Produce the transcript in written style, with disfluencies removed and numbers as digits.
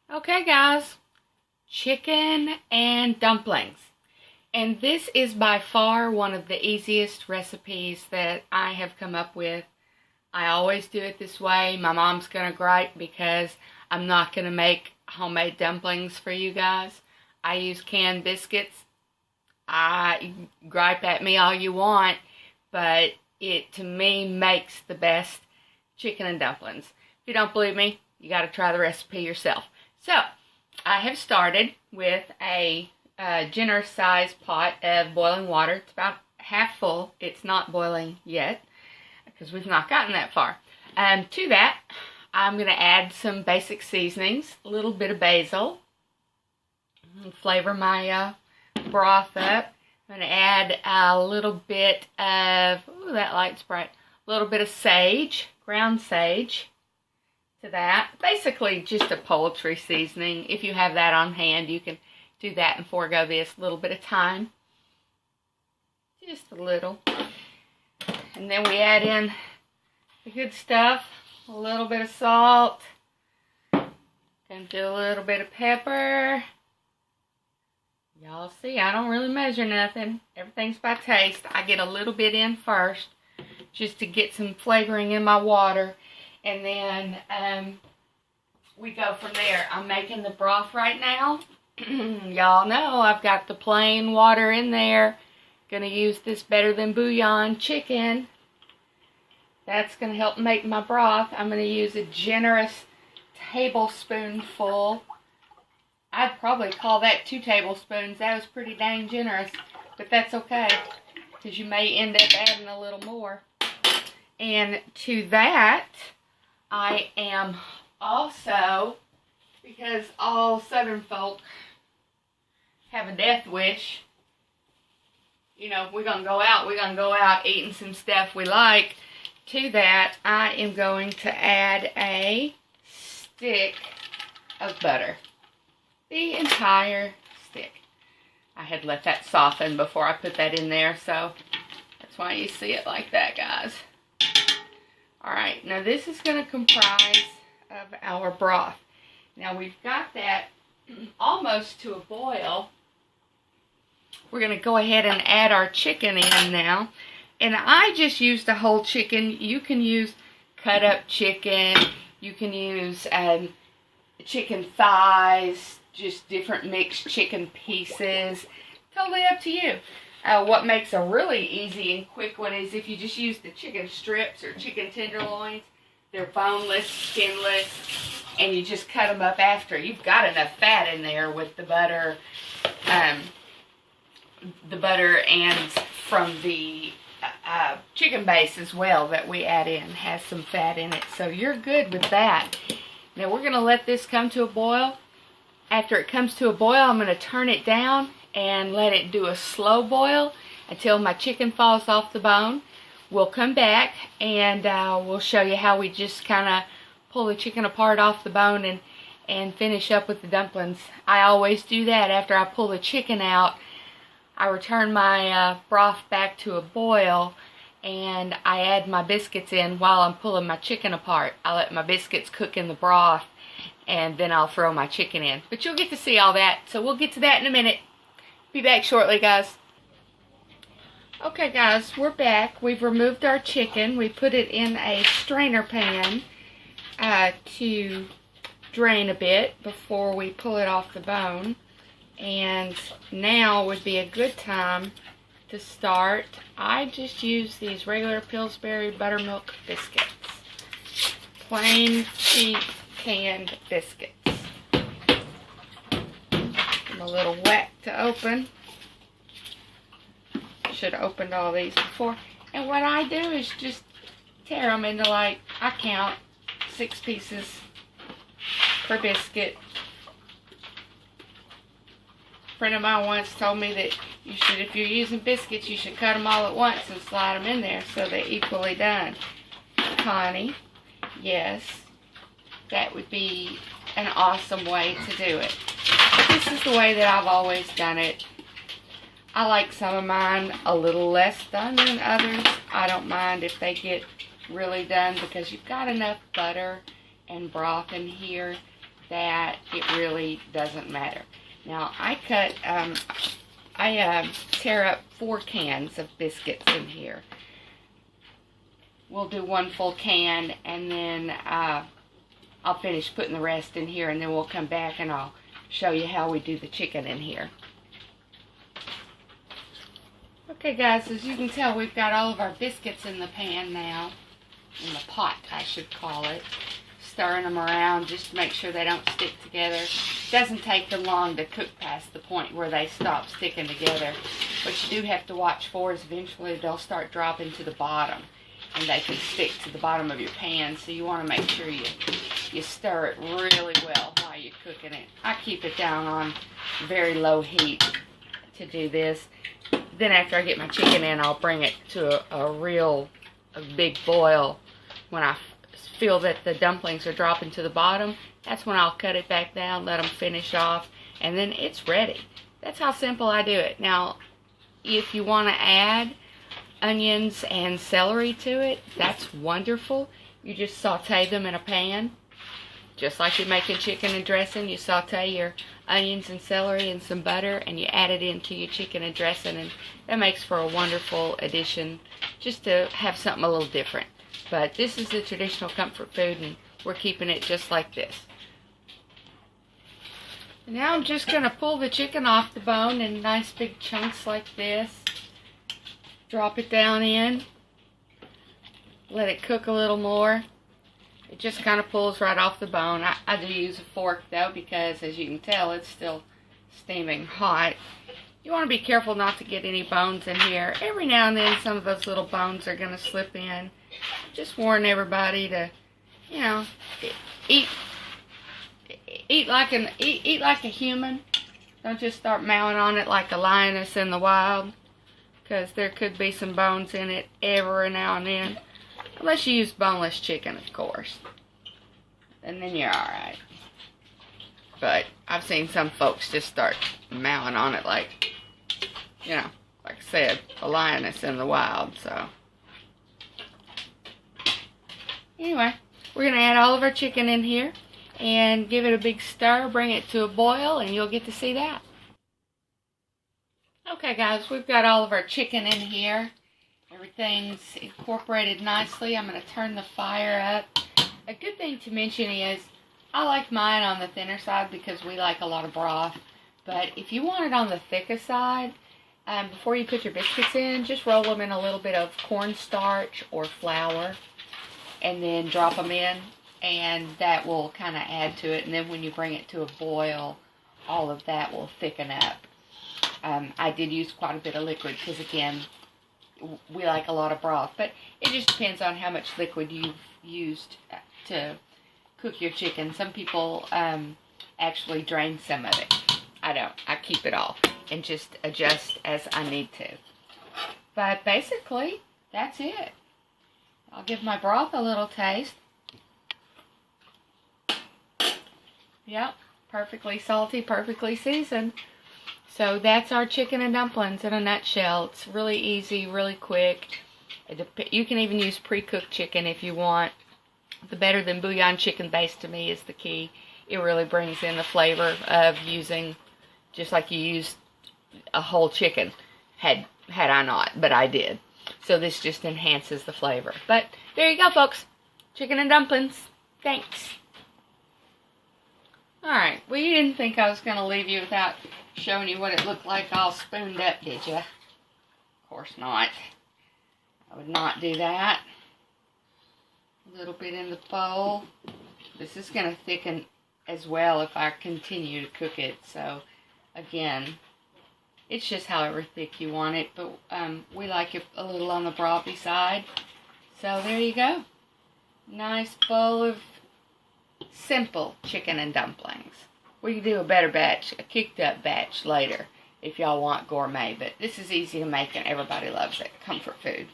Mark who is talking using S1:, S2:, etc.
S1: Okay guys, chicken and dumplings. And this is by far one of the easiest recipes that I have come up with. I always do it this way. My mom's gonna gripe because I'm not gonna make homemade dumplings for you guys. I use canned biscuits. Gripe at me all you want, but it to me makes the best chicken and dumplings. If you don't believe me, you gotta try the recipe yourself. So, I have started with a generous sized pot of boiling water. It's about half full. It's not boiling yet because we've not gotten that far. To that, I'm going to add some basic seasonings, a little bit of basil, and flavor my broth up. I'm going to add a little bit of, ooh, that light's bright, a little bit of sage, ground sage. To that, basically just a poultry seasoning. If you have that on hand, you can do that and forego this. A little bit of thyme, just a little, and then we add in the good stuff. A little bit of salt, and do a little bit of pepper. Y'all see, I don't really measure nothing. Everything's by taste. I get a little bit in first, just to get some flavoring in my water. And then we go from there. I'm making the broth right now. Y'all know I've got the plain water in there. Gonna use this Better Than Bouillon Chicken. That's gonna help make my broth. I'm gonna use a generous tablespoonful. I'd probably call that 2 tablespoons. That was pretty dang generous, but that's okay, because you may end up adding a little more. And to that, I am also, because all Southern folk have a death wish, you know, we're going to go out eating some stuff we like. To that, I am going to add a stick of butter. The entire stick. I had let that soften before I put that in there, so that's why you see it like that, guys. Alright, now this is going to comprise of our broth. Now we've got that almost to a boil. We're going to go ahead and add our chicken in now. And I just used a whole chicken. You can use cut up chicken. You can use chicken thighs, just different mixed chicken pieces. Totally up to you. What makes a really easy and quick one is if you just use the chicken strips or chicken tenderloins. They're boneless, skinless, and you just cut them up after. You've got enough fat in there with the butter and from the chicken base as well that we add in has some fat in it. So you're good with that. Now we're going to let this come to a boil. After it comes to a boil, I'm going to turn it down and let it do a slow boil until my chicken falls off the bone. We'll come back and we'll show you how we just kind of pull the chicken apart off the bone and finish up with the dumplings. I always do that after I pull the chicken out. I return my broth back to a boil and I add my biscuits in while I'm pulling my chicken apart. I let my biscuits cook in the broth and then I'll throw my chicken in. But you'll get to see all that, so we'll get to that in a minute. Be back shortly, guys. Okay, guys, we're back. We've removed our chicken. We put it in a strainer pan to drain a bit before we pull it off the bone. And now would be a good time to start. I just use these regular Pillsbury Buttermilk Biscuits. Plain, cheap, canned biscuits. I'm a little wet to open. Should have opened all these before. And what I do is just tear them into, like, I count 6 pieces per biscuit. A friend of mine once told me that you should, if you're using biscuits, you should cut them all at once and slide them in there so they're equally done. Connie, yes, that would be an awesome way to do it. This is the way that I've always done it. I like some of mine a little less done than others. I don't mind if they get really done because you've got enough butter and broth in here that, it really doesn't matter. Now, I tear up 4 cans of biscuits in here. We'll do 1 full can, and then I'll finish putting the rest in here, and then we'll come back and I'll show you how we do the chicken in here. Okay guys, as you can tell, we've got all of our biscuits in the pan now, in the pot I should call it, stirring them around just to make sure they don't stick together. It doesn't take them long to cook past the point where they stop sticking together. What you do have to watch for is eventually they'll start dropping to the bottom, and they can stick to the bottom of your pan, so you want to make sure you stir it really well while you're cooking it. I keep it down on very low heat to do this. Then after I get my chicken in, I'll bring it to a big boil. When I feel that the dumplings are dropping to the bottom, that's when I'll cut it back down, let them finish off, and then it's ready. That's how simple I do it. Now, if you want to add onions and celery to it, that's wonderful. You just saute them in a pan, just like you're making chicken and dressing. You saute your onions and celery and some butter, and you add it into your chicken and dressing, and that makes for a wonderful addition, just to have something a little different. But this is the traditional comfort food, and we're keeping it just like this. Now I'm just going to pull the chicken off the bone in nice big chunks like this. Drop it down in. Let it cook a little more. It just kind of pulls right off the bone. I do use a fork though, because as you can tell, it's still steaming hot. You want to be careful not to get any bones in here. Every now and then some of those little bones are going to slip in. Just warn everybody to, you know, eat like a human. Don't just start mowing on it like a lioness in the wild, because there could be some bones in it every now and then. Unless you use boneless chicken, of course. And then you're alright. But I've seen some folks just start mowing on it like, you know, like I said, a lioness in the wild, so. Anyway, we're going to add all of our chicken in here and give it a big stir, bring it to a boil, and you'll get to see that. Okay guys, we've got all of our chicken in here. Everything's incorporated nicely. I'm going to turn the fire up. A good thing to mention is I like mine on the thinner side because we like a lot of broth. But if you want it on the thicker side, before you put your biscuits in, just roll them in a little bit of cornstarch or flour and then drop them in, and that will kind of add to it. And then when you bring it to a boil, all of that will thicken up. I did use quite a bit of liquid because, again, we like a lot of broth, but it just depends on how much liquid you've used to cook your chicken. Some people actually drain some of it. I don't. I keep it all and just adjust as I need to. But basically, that's it. I'll give my broth a little taste. Yep, perfectly salty, perfectly seasoned. So that's our chicken and dumplings in a nutshell. It's really easy, really quick. You can even use pre-cooked chicken if you want. The Better Than Bouillon Chicken base to me is the key. It really brings in the flavor of using, just like you used a whole chicken, had I not, but I did. So this just enhances the flavor. But there you go, folks. Chicken and dumplings. Thanks. Alright, well, you didn't think I was going to leave you without showing you what it looked like all spooned up, did you? Of course not. I would not do that. A little bit in the bowl. This is going to thicken as well if I continue to cook it. So, again, it's just however thick you want it. But we like it a little on the brothy side. So, there you go. Nice bowl of simple chicken and dumplings. We can do a better batch, a kicked up batch later if y'all want gourmet, but this is easy to make and everybody loves it. Comfort food.